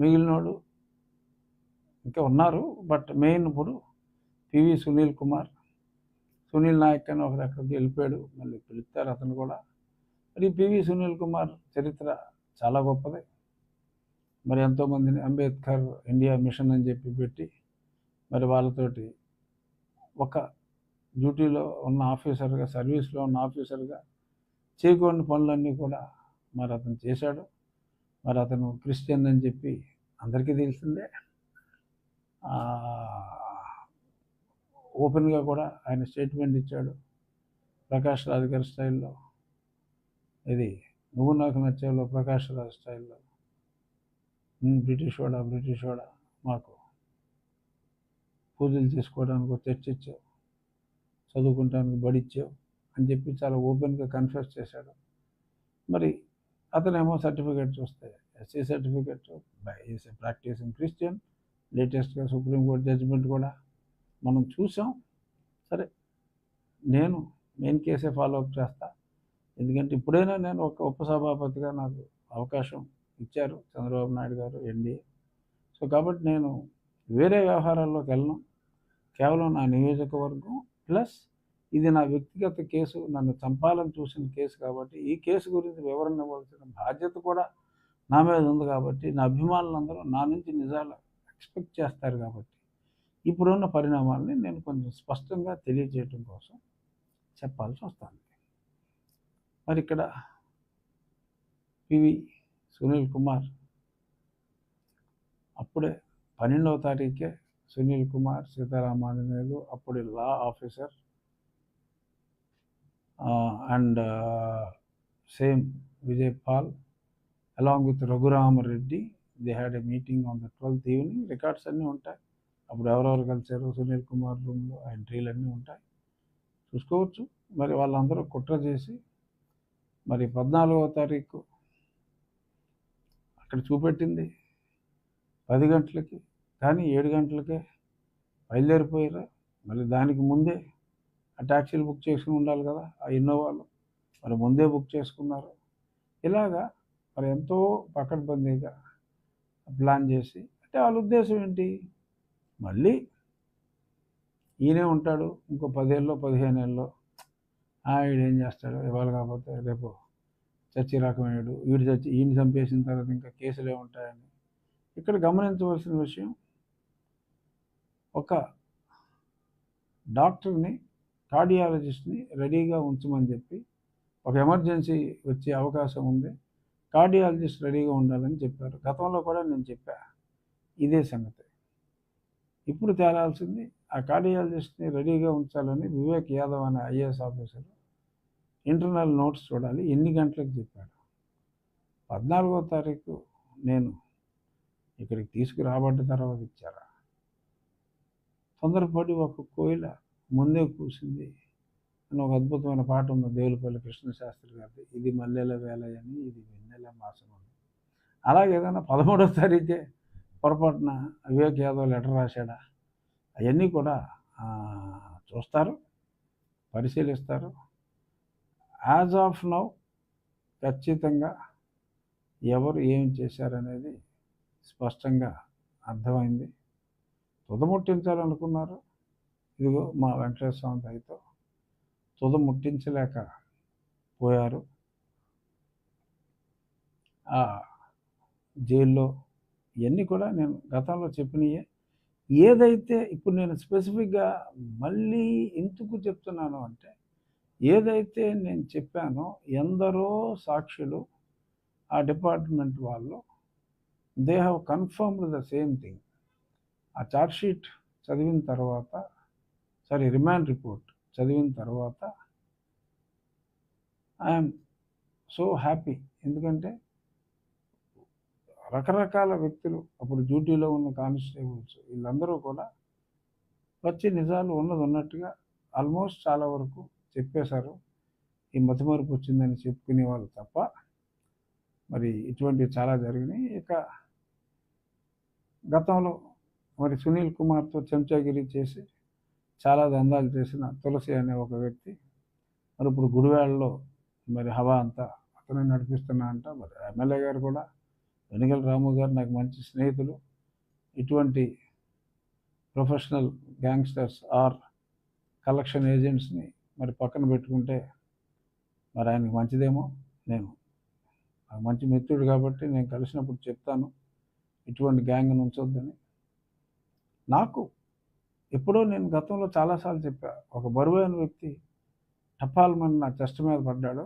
మిగిలినోడు ఇంకా ఉన్నారు. But main ఇప్పుడు పివి సునీల్ కుమార్, సునీల్ నాయక్ అని ఒకరు అక్కడికి వెళ్ళిపోయాడు, మళ్ళీ పిలుస్తారు అతను కూడా. మరి పివి సునీల్ కుమార్ చరిత్ర చాలా గొప్పది. మరి ఎంతోమందిని అంబేద్కర్ ఇండియా మిషన్ అని చెప్పి పెట్టి మరి వాళ్ళతోటి ఒక డ్యూటీలో ఉన్న ఆఫీసర్గా, సర్వీస్లో ఉన్న ఆఫీసర్గా చేయకూడని పనులన్నీ కూడా మరి అతను చేశాడు. మరి అతను క్రిస్టియన్ అని చెప్పి అందరికీ తెలిసిందే. ఓపెన్గా కూడా ఆయన స్టేట్మెంట్ ఇచ్చాడు ప్రకాష్ రాజ్ గారి స్టైల్లో. ఇది నువ్వు నాకు నచ్చేలో ప్రకాష్ రాజ్ స్టైల్లో, బ్రిటిష్ వాడా మాకు పూజలు చేసుకోవడానికి చర్చ్ ఇచ్చావు, చదువుకుంటానికి బడిచ్చావు అని చెప్పి చాలా ఓపెన్గా కన్ఫెస్ చేశాడు. మరి అతనేమో సర్టిఫికేట్ చూస్తే SC certificate, is practising Christian. లేటెస్ట్గా సుప్రీంకోర్టు జడ్జిమెంట్ కూడా మనం చూసాం. సరే, నేను మెయిన్ కేసే ఫాలో అప్ చేస్తా, ఎందుకంటే ఇప్పుడైనా నేను ఒక ఉపసభాపతిగా నాకు అవకాశం ఇచ్చారు చంద్రబాబు నాయుడు గారు, ఎన్డీఏ. సో కాబట్టి నేను వేరే వ్యవహారాల్లోకి వెళ్ళను. కేవలం నా నియోజకవర్గం ప్లస్ ఇది నా వ్యక్తిగత కేసు, నన్ను చంపాలని చూసిన కేసు కాబట్టి ఈ కేసు గురించి వివరణ ఇవ్వాల్సిన బాధ్యత కూడా నా మీద ఉంది. కాబట్టి నా అభిమానులందరూ నా నుంచి నిజాలు ఎక్స్పెక్ట్ చేస్తారు. కాబట్టి ఇప్పుడున్న పరిణామాలని నేను కొంచెం స్పష్టంగా తెలియజేయటం కోసం చెప్పాల్సి వస్తుంది. మరి ఇక్కడ పివి సునీల్ కుమార్ అప్పుడే 12వ తారీఖే సునీల్ కుమార్ సీతారామాంజనేయులు అప్పుడు law officer and same Vijay Paul along with Raghuramareddy, they had a meeting on the 12th evening. Records అన్నీ ఉంటాయి, అప్పుడు ఎవరెవరు కలిసారు సునీల్ కుమార్ రూమ్లో, ఆ ఎంట్రీలు అన్నీ ఉంటాయి, చూసుకోవచ్చు. మరి వాళ్ళందరూ కుట్ర చేసి మరి 14వ తారీఖు అక్కడ చూపెట్టింది 10 గంటలకి, కానీ 7 గంటలకే బయలుదేరిపోయారు. మళ్ళీ దానికి ముందే ఆ ట్యాక్సీలు బుక్ చేసుకుని ఉండాలి కదా, ఆ ఇన్నోవాలు మరి ముందే బుక్ చేసుకున్నారు. ఇలాగా మరి ఎంతో పకడ్బందీగా ప్లాన్ చేసి, అంటే వాళ్ళ ఉద్దేశం ఏంటి, మళ్ళీ ఈయనే ఉంటాడు ఇంకో 10 ఏళ్ళలో 15 ఏళ్ళలో, ఈడేం చేస్తాడు, ఇవాళ కాకపోతే రేపు చచ్చి రకమయ్యాడు, ఈయన చంపేసిన తర్వాత ఇంకా కేసులే ఉంటాయని. ఇక్కడ గమనించవలసిన విషయం, ఒక డాక్టర్ని, కార్డియాలజిస్ట్ని రెడీగా ఉంచమని చెప్పి, ఒక ఎమర్జెన్సీ వచ్చే అవకాశం ఉంది, కార్డియాలజిస్ట్ రెడీగా ఉండాలని చెప్పారు. గతంలో కూడా నేను చెప్పా ఇదే సంగతి. ఇప్పుడు తేలాల్సింది, ఆ కార్డియాలజిస్ట్ని రెడీగా ఉంచాలని వివేక్ యాదవ్ అనే ఐఏఎస్ ఆఫీసర్ ఇంటర్నల్ నోట్స్ చూడాలి, ఎన్ని గంటలకు చెప్పాడు. 14వ తారీఖు నేను ఇక్కడికి తీసుకురాబడ్డ తర్వాత ఇచ్చారా? తొందరపడి ఒక కోయిల ముందే కూసింది అని ఒక అద్భుతమైన పాట ఉంది దేవులపల్లి కృష్ణశాస్త్రి గారిది, ఇది మల్లెల వేళ అని, ఇది వెన్నెల మాసం అని. అలాగే ఏదైనా 13వ తారీఖే పొరపాటున వివేక్ యాదవ్ లెటర్ రాశాడా? అవన్నీ కూడా చూస్తారు, పరిశీలిస్తారు. యాజ్ ఆఫ్ నౌ ఖచ్చితంగా ఎవరు ఏం చేశారనేది స్పష్టంగా అర్థమైంది. తుదముట్టించాలనుకున్నారు, ఇదిగో మా వెంకటేశ్వర స్వామి దయతో తుదముట్టించలేకపోయారు. ఆ జైల్లో ఇవన్నీ కూడా నేను గతంలో చెప్పినయే. ఏదైతే ఇప్పుడు నేను స్పెసిఫిక్గా మళ్ళీ ఎందుకు చెప్తున్నాను అంటే, ఏదైతే నేను చెప్పానో ఎందరో సాక్షులు ఆ డిపార్ట్మెంట్ వాళ్ళు, they have confirmed the same thing. ఆ ఛార్జ్షీట్ చదివిన తర్వాత, రిమాండ్ రిపోర్ట్ చదివిన తర్వాత ఐఎమ్ సో హ్యాపీ. ఎందుకంటే రకరకాల వ్యక్తులు, అప్పుడు డ్యూటీలో ఉన్న కానిస్టేబుల్స్, వీళ్ళందరూ కూడా వచ్చి నిజాలు ఉన్నట్టుగా ఆల్మోస్ట్ చాలా వరకు చెప్పేశారు. ఈ మతిమరుపు వచ్చిందని చెప్పుకునే వాళ్ళు తప్ప మరి ఇటువంటివి చాలా జరిగినాయి. ఇక గతంలో మరి సునీల్ కుమార్తో చెంచాగిరి చేసి చాలా దందాలు చేసిన తులసి అనే ఒక వ్యక్తి మరి ఇప్పుడు గుడివాడలో మరి హవా అంతా అతను నడిపిస్తున్నా అంట. మరి ఎమ్మెల్యే గారు కూడా వెనిగల రాము గారు నాకు మంచి స్నేహితులు. ఇటువంటి ప్రొఫెషనల్ గ్యాంగ్స్టర్స్ ఆర్ కలెక్షన్ ఏజెంట్స్ని మరి పక్కన పెట్టుకుంటే మరి ఆయనకి మంచిదేమో. నేను నాకు మంచి మిత్రుడు కాబట్టి నేను కలిసినప్పుడు చెప్తాను ఇటువంటి గ్యాంగ్ను ఉంచొద్దని. నాకు ఎప్పుడో నేను గతంలో చాలాసార్లు చెప్పా, ఒక బరువైన వ్యక్తి టపాల్మని నా చెస్ట్ మీద పడ్డాడు,